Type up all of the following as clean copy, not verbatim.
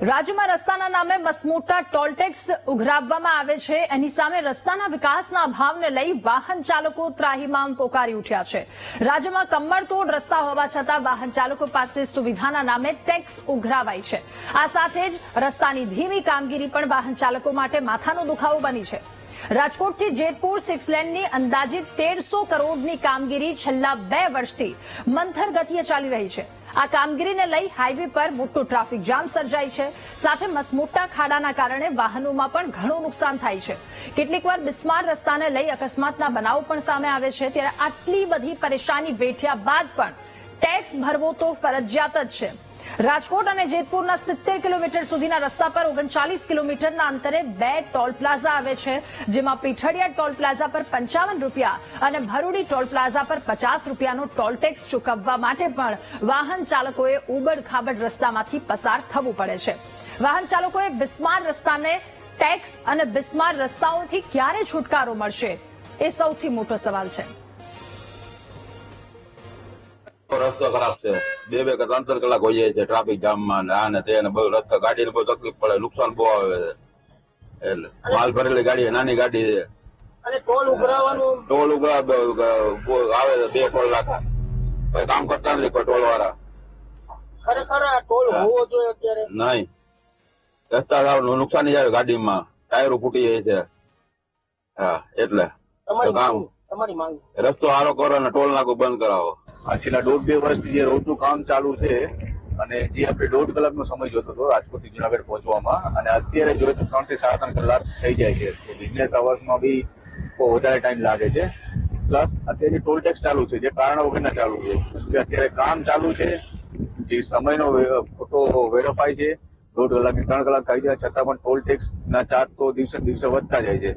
રાજ્યમાં રસ્તાના નામે મસમોટા ટોલ ટેક્સ ઉઘરાવવામાં આવે છે. એની સામે રસ્તાના વિકાસના અભાવને લઈ વાહન ચાલકો ત્રાહિમામ પોકારી ઉઠ્યા છે. રાજ્યમાં કમરતોડ રસ્તા હોવા છતાં વાહન ચાલકો પાસે સુવિધાના નામે ટેક્સ ઉઘરાવાય છે. આ સાથે જ રસ્તાની ધીમી કામગીરી પણ વાહન ચાલકો માટે માથાનો દુખાવો બની છે. રાજકોટથી જેતપુર 6 લેનની અંદાજિત 1300 કરોડની કામગીરી છેલ્લા 2 વર્ષથી મંથર ગતિએ ચાલી રહી છે. આ કામગીરીને લઈ હાઈવે પર મોટો ટ્રાફિક જામ સર્જાય છે. સાથે મસમોટા ખાડાના કારણે વાહનોમાં પણ ઘણું નુકસાન થાય છે. કેટલીકવાર બિસ્માર રસ્તાને લઈ અકસ્માતના બનાવો પણ સામે આવે છે. ત્યારે આટલી બધી પરેશાની વેઠ્યા બાદ પણ ટેક્સ ભરવો તો ફરજિયાત જ છે. રાજકોટ અને જેતપુરના 70 કિલોમીટર સુધીના રસ્તા પર 39 કિલોમીટરના અંતરે 2 ટોલ પ્લાઝા આવે છે, જેમાં પીઠડિયા ટોલ પ્લાઝા પર 55 રૂપિયા અને ભરૂડી ટોલ પ્લાઝા પર 50 રૂપિયાનો ટોલ ટેક્સ ચૂકવવા માટે પણ વાહન ચાલકોએ ઉબડ-ખાબડ રસ્તામાંથી પસાર થવું પડે છે. વાહન ચાલકોએ બિસ્માર રસ્તાને ટેક્સ અને બિસ્માર રસ્તાઓથી ક્યારે છુટકારો મળશે, એ સૌથી મોટો સવાલ છે. રસ્તો ખરાબ છે. 2 કે 3 કલાક હોઈ જાય છે ટ્રાફિક જામમાં ને આ ને તે ને બહુ રસ્તા ગાડીને બહુ તકલીફ પડે, નુકસાન બહુ આવે છે. એટલે માલ ભરેલી ગાડી નાની ગાડી છે અને ટોલ ઉઘરાવવાનું આવે છે 2 કલાક કામ કરતા નથી કોઈ ટોલ વાળા. ખરેખર આ ટોલ હોવો જોઈએ અત્યારે નહીં. રસ્તા સાવ નુકસાની જાય ગાડીમાં, ટાયરો ફૂટી જાય છે. હા એટલે તમારી માંગ રસ્તો સારો કરો અને ટોલ નાકું બંધ કરાવો. આ છેલ્લા 1.5-2 વર્ષથી જે રોડનું કામ ચાલુ છે અને જે આપણે 1.5 કલાકનો સમય જોતો હતો રાજકોટથી જુનાગઢ પહોંચવામાં, અને અત્યારે જોઈએ તો 3 થી 7 કલાક થઈ જાય છે. તો બિઝનેસ અવર્સમાં બી બહુ વધારે ટાઈમ લાગે છે. પ્લસ અત્યારે ટોલ ટેક્સ ચાલુ છે, જે કારણ વગરના ચાલુ છે. કે અત્યારે કામ ચાલુ છે, જે સમયનો ખોટો વેડફાય છે. 1.5 કલાકથી 3 કલાક થઈ જાય છતાં પણ ટોલ ટેક્સ ના ચાર્જ તો દિવસે દિવસે વધતા જાય છે.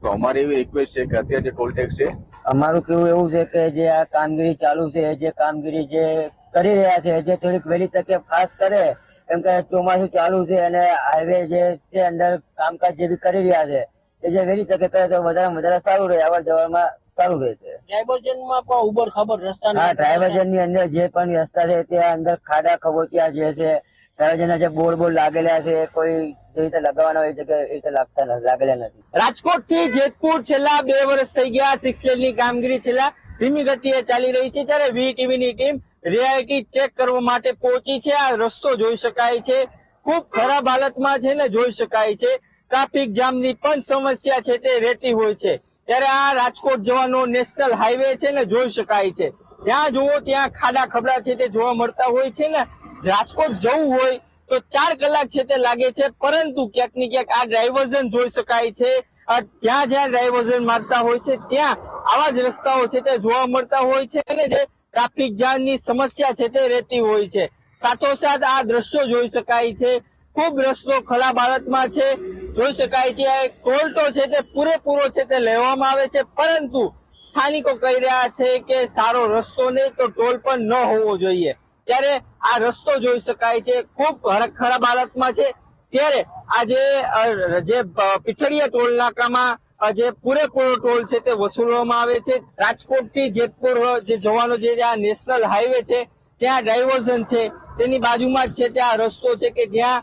તો અમારી એવી રિક્વેસ્ટ છે કે અત્યારે જે ટોલ ટેક્સ છે, અમારું કેવું એવું છે કે જે આ કામગીરી ચાલુ છે, જે કામગીરી જે કરી રહ્યા છે, જે થોડીક વહેલી તકે ફાસ્ટ કરે, કેમ કે ચોમાસું ચાલુ છે અને હાઈવે જે છે અંદર કામકાજ જે બી કરી રહ્યા છે એ જે વહેલી તકે કરે તો વધારે સારું રહે, અવર જવરમાં સારું રહેશે. ડાયવર્ઝનમાં પણ ઉબડ ખાબડ રસ્તા, હા, ડાયવર્ઝન ની અંદર જે પણ રસ્તા છે ત્યાં અંદર ખાડા ખબોચિયા જે છે, ડાયવર્ઝન જે બોર્ડ લાગેલા છે, કોઈ જે રીતે લગાવવાના હોય છે એ રીતે લાગેલા નથી. રાજકોટ થી જેતપુર છેલ્લા 2 વર્ષ થઈ ગયા 6 લેનની કામગીરી છેલ્લા ધીમી ગતિએ ચાલી રહી છે. ત્યારે વીટીવી ની ટીમ રિયાલિટી ચેક કરવા માટે પહોંચી છે. આ રસ્તો જોઈ શકાય છે, ખૂબ ખરાબ હાલતમાં છે ને જોઈ શકાય છે. ટ્રાફિક જામની પણ સમસ્યા છે તે રહેતી હોય છે. ત્યારે આ રાજકોટ જવાનો નેશનલ હાઈવે છે ને જોઈ શકાય છે. જ્યાં જુઓ ત્યાં ખાડા ખબડા છે તે જોવા મળતા હોય છે ને. રાજકોટ જવું હોય તો 4 કલાક છે તે લાગે છે, પરંતુ ક્યાંક ને ક્યાંક આ ડાયવર્ઝન જોઈ શકાય છે. જ્યાં જ્યાં ડાયવર્ઝન મારતા હોય છે ત્યાં આવા જ રસ્તાઓ છે તે જોવા મળતા હોય છે અને જે ટ્રાફિક જામની સમસ્યા છે તે રહેતી હોય છે. સાથોસાથ આ દ્રશ્યો જોઈ શકાય છે, ખૂબ રસ્તો ખરાબ હાલતમાં છે. જોઈ શકાય છે ટોલ તો છે તે પૂરેપૂરો છે તે લેવામાં આવે છે, પરંતુ સ્થાનિકો કહી રહ્યા છે કે સારો રસ્તો નહીં તો ટોલ પણ ન હોવો જોઈએ. ત્યારે આ રસ્તો જોઈ શકાય છે, ખૂબ ખરાબ હાલતમાં છે. ત્યારે આજે જે પીઠડિયા ટોલ નાકામાં જે પૂરેપૂરો ટોલ છે તે વસૂલવામાં આવે છે. રાજકોટ થી જેતપુર જે જવાનો જે આ નેશનલ હાઈવે છે ત્યાં ડાયવર્ઝન છે, તેની બાજુમાં જ છે ત્યાં રસ્તો છે કે જ્યાં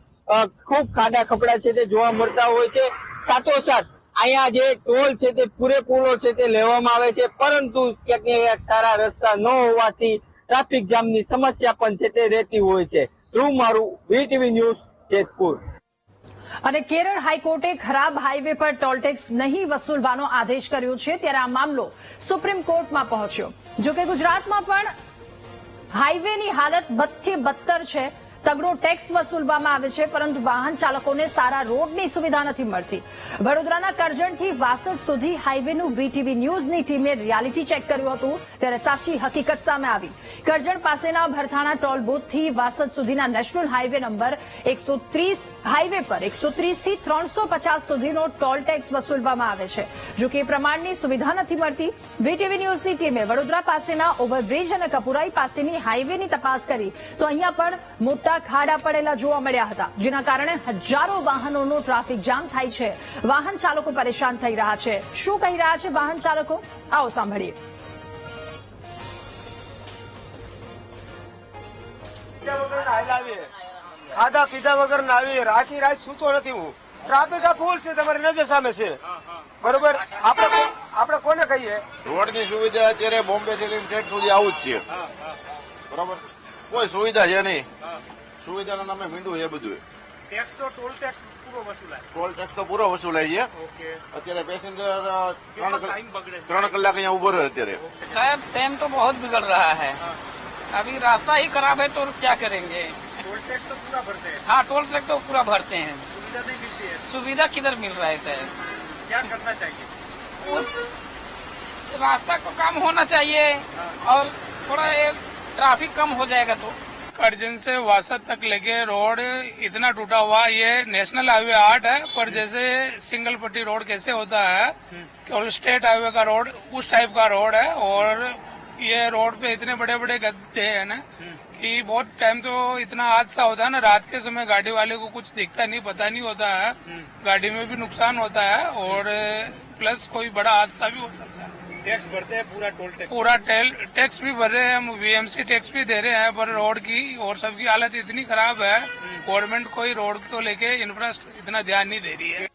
ખૂબ ખાડા ખપડા છે તે જોવા મળતા હોય છે. સાથોસાથ અહીંયા જે ટોલ છે તે પૂરેપૂરો છે તે લેવામાં આવે છે, પરંતુ ક્યાંક ને ક્યાંક સારા રસ્તા ન હોવાથી ટ્રાફિક જામની સમસ્યા પણ છે તે રહેતી હોય છે. ધ્રુવ મારું, વીટીવી ન્યૂઝ, જેતપુર. અને કેરળ હાઈકોર્ટે ખરાબ હાઈવે પર ટોલ ટેક્સ નહીં વસૂલવાનો આદેશ કર્યો છે. ત્યારે આ મામલો સુપ્રીમ કોર્ટમાં પહોંચ્યો. જોકે ગુજરાતમાં પણ હાઈવેની હાલત બદથી બદતર છે. તગડો ટેક્સ વસૂલવામાં આવે છે, પરંતુ વાહન ચાલકોને સારા રોડની સુવિધા નથી મળતી. વડોદરાના કરજણથી વાસદ સુધી હાઈવેનું વીટીવી ન્યૂઝની ટીમે રિયાલિટી ચેક કર્યું હતું. ત્યારે સાચી હકીકત સામે આવી. કરજણ પાસેના ભરથાણા ટોલ બૂથથી વાસદ સુધીના નેશનલ હાઈવે નંબર 130 હાઈવે પર 130 થી 350 સુધીનો ટોલ ટેક્સ વસૂલવામાં આવે છે. જો કે એ પ્રમાણની સુવિધા નથી મળતી. વીટીવી ન્યૂઝની ટીમે વડોદરા પાસેના ઓવરબ્રિજ અને કપુરાઈ પાસેની હાઈવેની તપાસ કરી તો અહીંયા પણ મોટા ખાડા પડેલા જોવા મળ્યા હતા, જેના કારણે હજારો વાહનોનો ટ્રાફિક જામ થાય છે. વાહન ચાલકો પરેશાન થઈ રહ્યા છે. શું કહી રહ્યા છે વાહન ચાલકો, આવો સાંભળીએ. ખાધા પીધા વગર ના આવી આખી રાત સૂતો નથી હું. ટ્રાફિક આ ફૂલ છે, તમારી નજર સામે છે. બરોબર, આપણે કોને કહીએ? રોડની સુવિધા અત્યારે બોમ્બે થી લઈને ઠેઠ સુધી આવું જ છે. બરાબર, કોઈ સુવિધા છે નહીં. સુવિધાના નામે મીંડું છે બધું. ટોલ ટેક્સ પૂરો વસૂલાય. ટોલ ટેક્સ તો પૂરો વસૂલાય છે. અત્યારે પેસેન્જર 3 કલાક અહીંયા ઉભો રહે અત્યારે. साहब टाइम तो बहुत बिगड़ रहा है, अभी रास्ता ही खराब है तो क्या करेंगे। टोल टैक्स तो पूरा भरते हैं, हाँ टोल से तो पूरा भरते हैं, सुविधा नहीं मिलती है। सुविधा किधर मिल रहा है सर। क्या करना चाहिए? रास्ता को काम होना चाहिए और थोड़ा ये ट्रैफिक कम हो जाएगा तो। अर्जन से वासद तक लेके रोड इतना टूटा हुआ, ये नेशनल हाईवे 8 है, पर जैसे सिंगल पट्टी रोड कैसे होता है केवल स्टेट हाईवे का रोड उस टाइप का रोड है। और ये रोड पे इतने बड़े बड़े गड्ढे हैं ना कि बहुत टाइम तो इतना हादसा होता है ना, रात के समय गाड़ी वाले को कुछ दिखता नहीं, पता नहीं होता है, गाड़ी में भी नुकसान होता है और प्लस कोई बड़ा हादसा भी हो सकता है। टैक्स भरते हैं पूरा, टोल टैक्स पूरा टैक्स भी भर रहे हैं हम, वीएमसी टैक्स भी दे रहे हैं, पर रोड की और सबकी हालत इतनी खराब है, गवर्नमेंट कोई रोड को लेके इंफ्रास्ट्रक्चर इतना ध्यान नहीं दे रही है।